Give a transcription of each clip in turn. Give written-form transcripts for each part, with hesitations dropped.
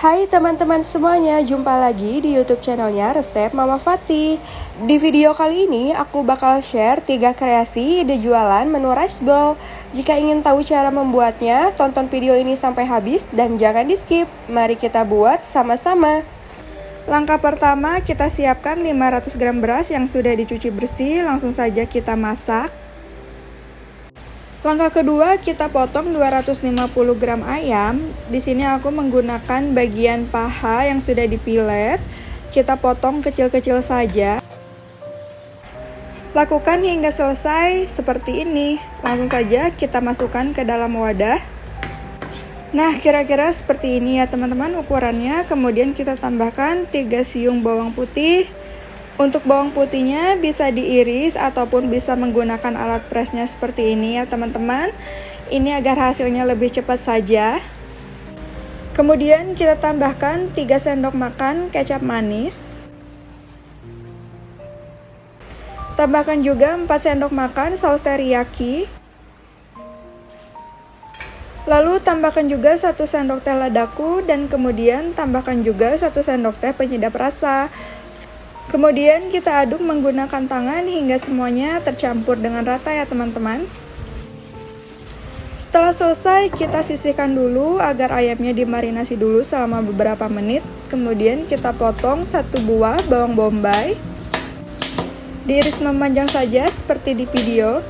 Hai teman-teman semuanya, jumpa lagi di YouTube channelnya Resep Mama Fatih. Di video kali ini aku bakal share 3 kreasi ide jualan menu rice bowl. Jika ingin tahu cara membuatnya, tonton video ini sampai habis dan jangan di skip. Mari kita buat sama-sama. Langkah pertama, kita siapkan 500 gram beras yang sudah dicuci bersih, langsung saja kita masak. Langkah kedua, kita potong 250 gram ayam. Di sini aku menggunakan bagian paha yang sudah dipilet. Kita potong kecil-kecil saja. Lakukan hingga selesai seperti ini. Langsung saja kita masukkan ke dalam wadah. Nah, kira-kira seperti ini ya teman-teman ukurannya. Kemudian kita tambahkan 3 siung bawang putih. Untuk bawang putihnya bisa diiris ataupun bisa menggunakan alat presnya seperti ini ya teman-teman. Ini agar hasilnya lebih cepat saja. Kemudian kita tambahkan 3 sendok makan kecap manis. Tambahkan juga 4 sendok makan saus teriyaki. Lalu tambahkan juga 1 sendok teh ladaku dan kemudian tambahkan juga 1 sendok teh penyedap rasa. Kemudian kita aduk menggunakan tangan hingga semuanya tercampur dengan rata ya teman-teman. Setelah selesai, kita sisihkan dulu agar ayamnya dimarinasi dulu selama beberapa menit. Kemudian kita potong 1 buah bawang bombay. Diiris memanjang saja seperti di video.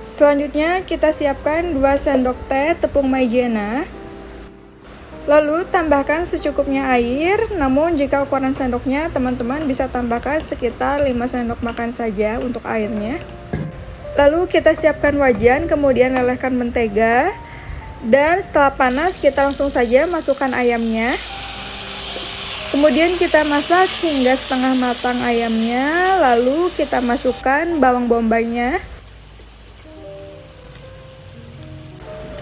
Selanjutnya kita siapkan 2 sendok teh tepung maizena. Lalu tambahkan secukupnya air, namun jika ukuran sendoknya teman-teman bisa tambahkan sekitar 5 sendok makan saja untuk airnya. Lalu kita siapkan wajan, kemudian lelehkan mentega. Dan setelah panas kita langsung saja masukkan ayamnya. Kemudian kita masak hingga setengah matang ayamnya, lalu kita masukkan bawang bombaynya.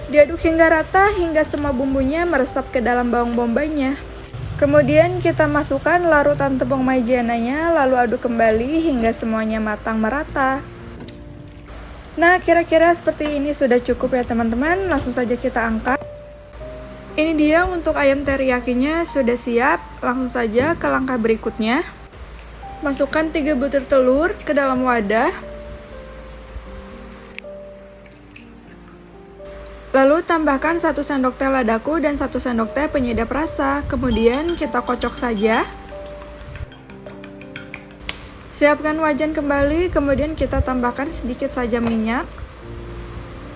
Diaduk hingga rata hingga semua bumbunya meresap ke dalam bawang bombaynya. Kemudian kita masukkan larutan tepung maizenanya, lalu aduk kembali hingga semuanya matang merata. Nah, kira-kira seperti ini sudah cukup ya teman-teman. Langsung saja kita angkat. Ini dia untuk ayam teriyakinya sudah siap. Langsung saja ke langkah berikutnya. Masukkan 3 butir telur ke dalam wadah. Lalu tambahkan 1 sendok teh ladaku dan 1 sendok teh penyedap rasa. Kemudian kita kocok saja. Siapkan wajan kembali, kemudian kita tambahkan sedikit saja minyak.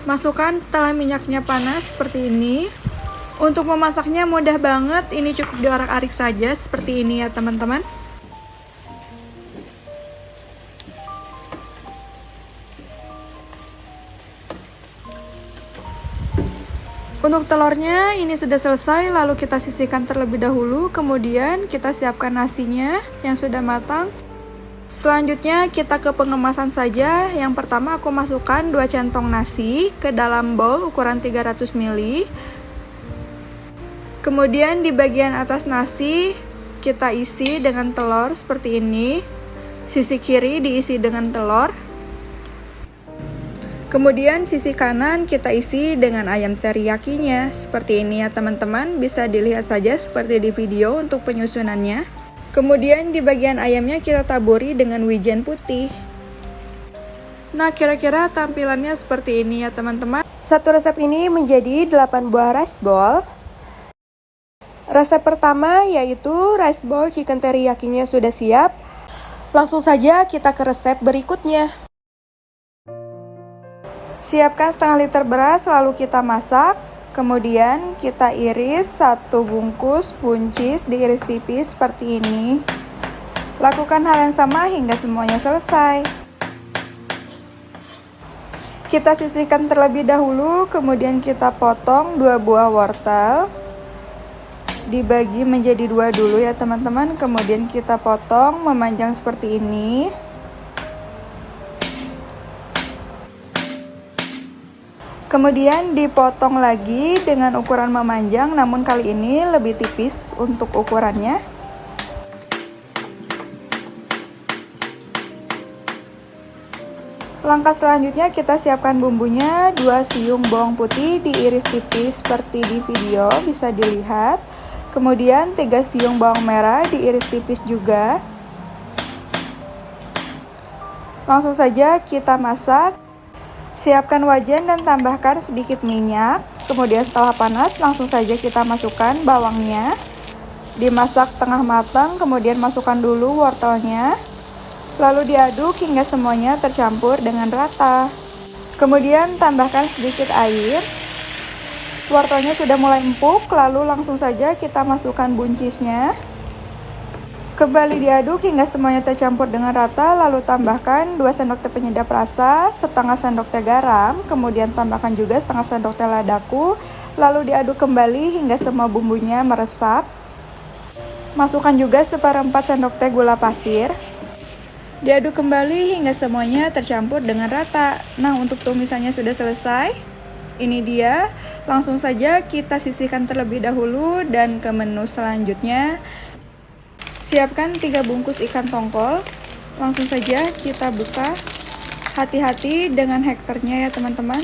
Masukkan setelah minyaknya panas seperti ini. Untuk memasaknya mudah banget, ini cukup diorak-arik saja seperti ini ya teman-teman. Untuk telurnya ini sudah selesai, lalu kita sisihkan terlebih dahulu, kemudian kita siapkan nasinya yang sudah matang. Selanjutnya kita ke pengemasan saja. Yang pertama aku masukkan 2 centong nasi ke dalam bowl ukuran 300 ml. Kemudian di bagian atas nasi kita isi dengan telur seperti ini. Sisi kiri diisi dengan telur. Kemudian sisi kanan kita isi dengan ayam teriyakinya. Seperti ini ya teman-teman, bisa dilihat saja seperti di video untuk penyusunannya. Kemudian di bagian ayamnya kita taburi dengan wijen putih. Nah, kira-kira tampilannya seperti ini ya teman-teman. Satu resep ini menjadi 8 buah rice bowl. Resep pertama yaitu rice bowl chicken teriyakinya sudah siap. Langsung saja kita ke resep berikutnya. Siapkan setengah liter beras, lalu kita masak. Kemudian kita iris 1 bungkus buncis, diiris tipis seperti ini. Lakukan hal yang sama hingga semuanya selesai. Kita sisihkan terlebih dahulu, kemudian kita potong 2 buah wortel. Dibagi menjadi 2 dulu ya teman-teman. Kemudian kita potong memanjang seperti ini. Kemudian dipotong lagi dengan ukuran memanjang, namun kali ini lebih tipis untuk ukurannya. Langkah selanjutnya kita siapkan bumbunya. 2 siung bawang putih diiris tipis seperti di video, bisa dilihat. Kemudian 3 siung bawang merah diiris tipis juga. Langsung saja kita masak. Siapkan wajan dan tambahkan sedikit minyak. Kemudian setelah panas, langsung saja kita masukkan bawangnya. Dimasak setengah matang, kemudian masukkan dulu wortelnya. Lalu diaduk hingga semuanya tercampur dengan rata. Kemudian tambahkan sedikit air. Wortelnya sudah mulai empuk, lalu langsung saja kita masukkan buncisnya. Kembali diaduk hingga semuanya tercampur dengan rata, lalu tambahkan 2 sendok teh penyedap rasa, setengah sendok teh garam, kemudian tambahkan juga setengah sendok teh ladaku, lalu diaduk kembali hingga semua bumbunya meresap. Masukkan juga 1/4 sendok teh gula pasir. Diaduk kembali hingga semuanya tercampur dengan rata. Nah, untuk tumisannya sudah selesai. Ini dia. Langsung saja kita sisihkan terlebih dahulu dan ke menu selanjutnya. Siapkan 3 bungkus ikan tongkol. Langsung saja kita buka. Hati-hati dengan hektarnya ya teman-teman.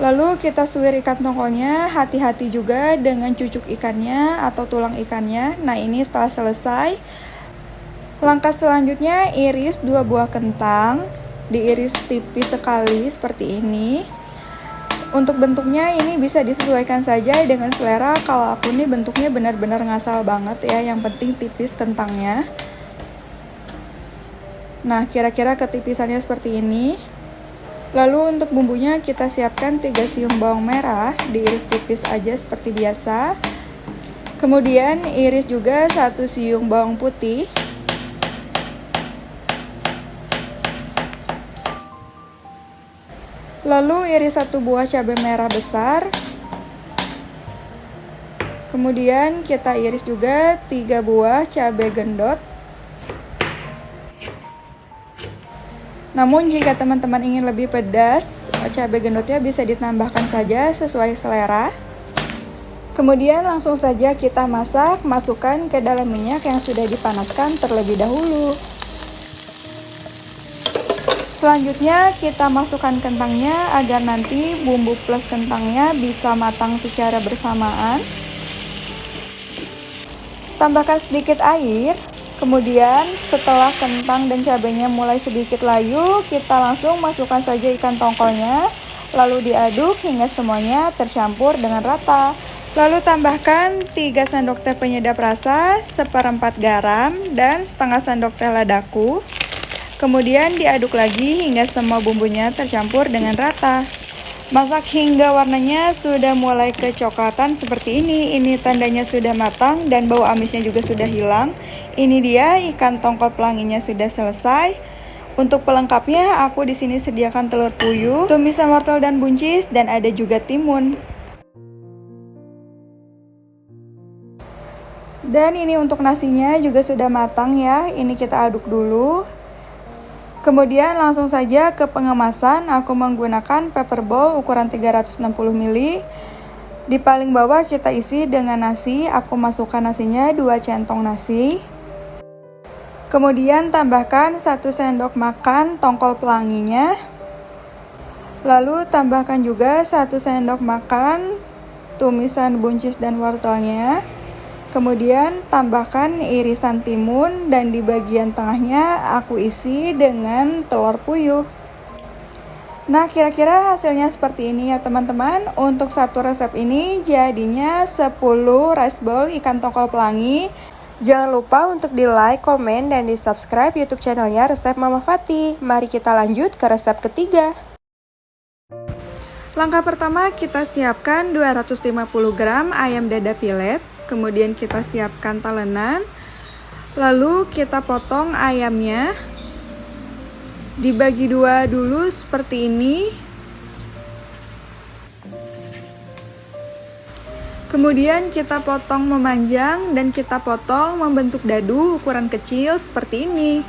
Lalu kita suwir ikan tongkolnya. Hati-hati juga dengan cucuk ikannya atau tulang ikannya. Nah, ini setelah selesai. Langkah selanjutnya iris 2 buah kentang, diiris tipis sekali seperti ini. Untuk bentuknya ini bisa disesuaikan saja dengan selera. Kalau aku nih bentuknya benar-benar ngasal banget ya, yang penting tipis kentangnya. Nah, kira-kira ketipisannya seperti ini. Lalu untuk bumbunya kita siapkan 3 siung bawang merah, diiris tipis aja seperti biasa. Kemudian iris juga 1 siung bawang putih. Lalu iris 1 buah cabai merah besar. Kemudian kita iris juga 3 buah cabai gendot. Namun jika teman-teman ingin lebih pedas, cabai gendotnya bisa ditambahkan saja sesuai selera. Kemudian langsung saja kita masak, masukkan ke dalam minyak yang sudah dipanaskan terlebih dahulu. Selanjutnya kita masukkan kentangnya agar nanti bumbu plus kentangnya bisa matang secara bersamaan. Tambahkan sedikit air. Kemudian setelah kentang dan cabenya mulai sedikit layu, kita langsung masukkan saja ikan tongkolnya. Lalu diaduk hingga semuanya tercampur dengan rata. Lalu tambahkan 3 sendok teh penyedap rasa, 1/4 garam, dan setengah sendok teh ladaku. Kemudian diaduk lagi hingga semua bumbunya tercampur dengan rata. Masak hingga warnanya sudah mulai kecoklatan seperti ini. Ini tandanya sudah matang dan bau amisnya juga sudah hilang. Ini dia ikan tongkol pelanginya sudah selesai. Untuk pelengkapnya aku di sini sediakan telur puyuh, tumisan wortel dan buncis, dan ada juga timun. Dan ini untuk nasinya juga sudah matang ya. Ini kita aduk dulu. Kemudian langsung saja ke pengemasan. Aku menggunakan paper bowl ukuran 360 ml. Di paling bawah kita isi dengan nasi. Aku masukkan nasinya 2 centong nasi. Kemudian tambahkan 1 sendok makan tongkol pelanginya. Lalu tambahkan juga 1 sendok makan tumisan buncis dan wortelnya. Kemudian tambahkan irisan timun dan di bagian tengahnya aku isi dengan telur puyuh. Nah, kira-kira hasilnya seperti ini ya teman-teman. Untuk satu resep ini jadinya 10 rice bowl ikan tongkol pelangi. Jangan lupa untuk di like, komen, dan di subscribe YouTube channelnya Resep Mama Fati. Mari kita lanjut ke resep ketiga. Langkah pertama kita siapkan 250 gram ayam dada pilet. Kemudian kita siapkan talenan. Lalu kita potong ayamnya. Dibagi 2 dulu seperti ini. Kemudian kita potong memanjang dan kita potong membentuk dadu ukuran kecil seperti ini.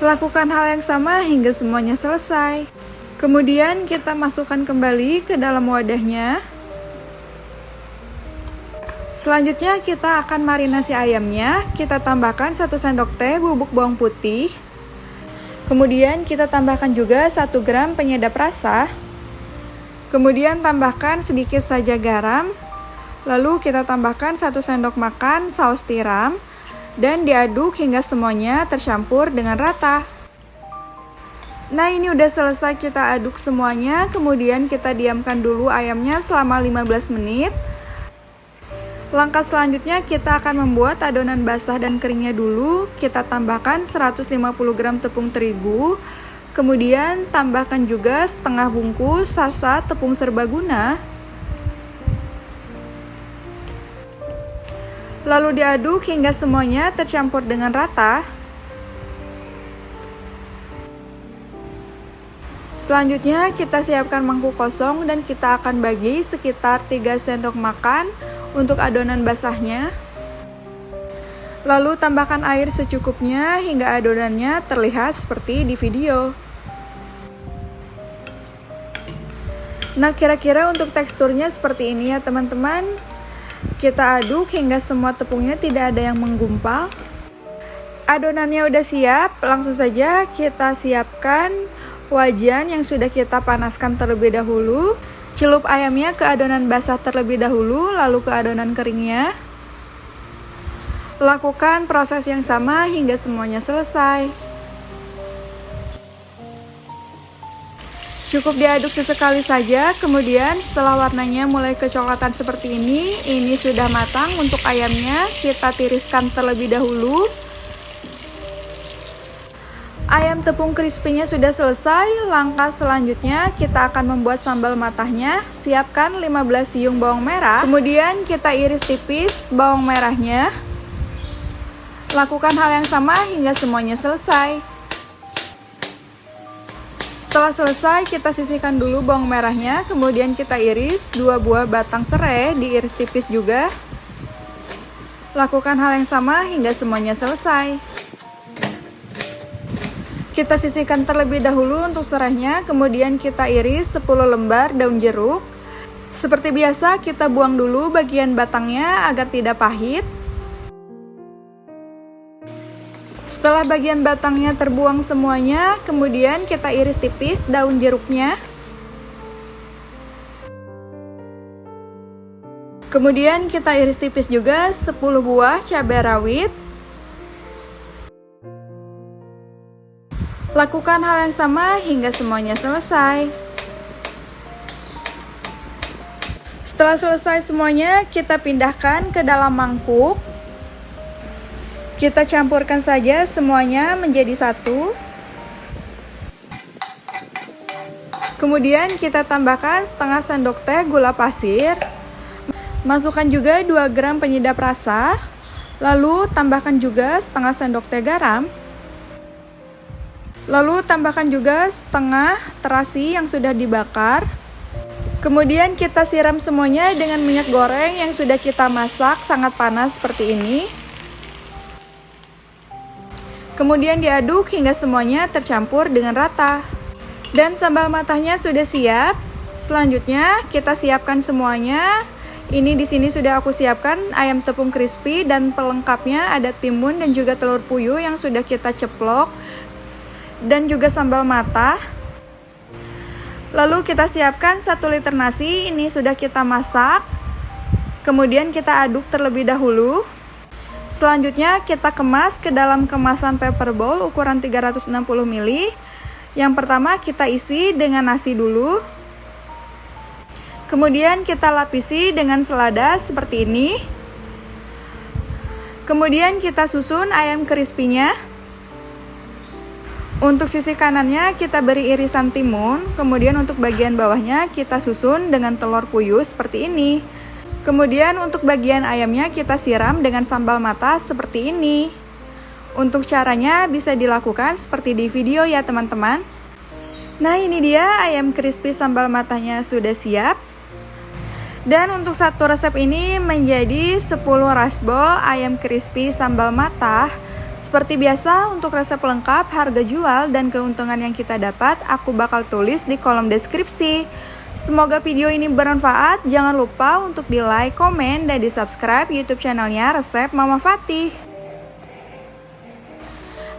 Lakukan hal yang sama hingga semuanya selesai. Kemudian kita masukkan kembali ke dalam wadahnya. Selanjutnya kita akan marinasi ayamnya. Kita tambahkan 1 sendok teh bubuk bawang putih. Kemudian kita tambahkan juga 1 gram penyedap rasa. Kemudian tambahkan sedikit saja garam. Lalu kita tambahkan 1 sendok makan saus tiram dan diaduk hingga semuanya tercampur dengan rata. Nah, ini udah selesai kita aduk semuanya, kemudian kita diamkan dulu ayamnya selama 15 menit. Langkah selanjutnya kita akan membuat adonan basah dan keringnya dulu. Kita tambahkan 150 gram tepung terigu. Kemudian tambahkan juga setengah bungkus sasa tepung serbaguna. Lalu diaduk hingga semuanya tercampur dengan rata. Selanjutnya kita siapkan mangkuk kosong dan kita akan bagi sekitar 3 sendok makan untuk adonan basahnya. Lalu tambahkan air secukupnya hingga adonannya terlihat seperti di video. Nah, kira-kira untuk teksturnya seperti ini ya teman-teman. Kita aduk hingga semua tepungnya tidak ada yang menggumpal. Adonannya udah siap, langsung saja kita siapkan wajan yang sudah kita panaskan terlebih dahulu. Celup ayamnya ke adonan basah terlebih dahulu, lalu ke adonan keringnya. Lakukan proses yang sama hingga semuanya selesai. Cukup diaduk sesekali saja, kemudian setelah warnanya mulai kecoklatan seperti ini sudah matang. Untuk ayamnya kita tiriskan terlebih dahulu. Ayam tepung crispy-nya sudah selesai. Langkah selanjutnya kita akan membuat sambal matahnya. Siapkan 15 siung bawang merah. Kemudian kita iris tipis bawang merahnya. Lakukan hal yang sama hingga semuanya selesai. Setelah selesai kita sisihkan dulu bawang merahnya. Kemudian kita iris 2 buah batang serai, diiris tipis juga. Lakukan hal yang sama hingga semuanya selesai. Kita sisihkan terlebih dahulu untuk serainya, kemudian kita iris 10 lembar daun jeruk. Seperti biasa kita buang dulu bagian batangnya agar tidak pahit. Setelah bagian batangnya terbuang semuanya, kemudian kita iris tipis daun jeruknya. Kemudian kita iris tipis juga 10 buah cabai rawit. Lakukan hal yang sama hingga semuanya selesai. Setelah selesai semuanya, kita pindahkan ke dalam mangkuk. Kita campurkan saja semuanya menjadi satu. Kemudian kita tambahkan setengah sendok teh gula pasir. Masukkan juga 2 gram penyedap rasa. Lalu tambahkan juga setengah sendok teh garam. Lalu tambahkan juga setengah terasi yang sudah dibakar. Kemudian kita siram semuanya dengan minyak goreng yang sudah kita masak sangat panas seperti ini. Kemudian diaduk hingga semuanya tercampur dengan rata. Dan sambal matahnya sudah siap. Selanjutnya kita siapkan semuanya. Ini di sini sudah aku siapkan ayam tepung crispy dan pelengkapnya ada timun dan juga telur puyuh yang sudah kita ceplok. Dan juga sambal matah. Lalu kita siapkan 1 liter nasi, ini sudah kita masak. Kemudian kita aduk terlebih dahulu. Selanjutnya kita kemas ke dalam kemasan paper bowl ukuran 360 ml. Yang pertama kita isi dengan nasi dulu. Kemudian kita lapisi dengan selada seperti ini. Kemudian kita susun ayam crispy-nya. Untuk sisi kanannya kita beri irisan timun, kemudian untuk bagian bawahnya kita susun dengan telur puyuh seperti ini. Kemudian untuk bagian ayamnya kita siram dengan sambal matah seperti ini. Untuk caranya bisa dilakukan seperti di video ya teman-teman. Nah, ini dia ayam crispy sambal matahnya sudah siap. Dan untuk satu resep ini menjadi 10 rice bowl ayam crispy sambal matah. Seperti biasa, untuk resep lengkap, harga jual, dan keuntungan yang kita dapat, aku bakal tulis di kolom deskripsi. Semoga video ini bermanfaat. Jangan lupa untuk di like, komen, dan di subscribe YouTube channelnya Resep Mama Fatih.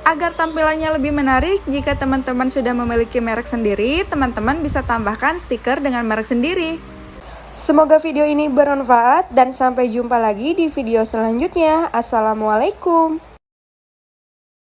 Agar tampilannya lebih menarik, jika teman-teman sudah memiliki merek sendiri, teman-teman bisa tambahkan stiker dengan merek sendiri. Semoga video ini bermanfaat dan sampai jumpa lagi di video selanjutnya. Assalamualaikum.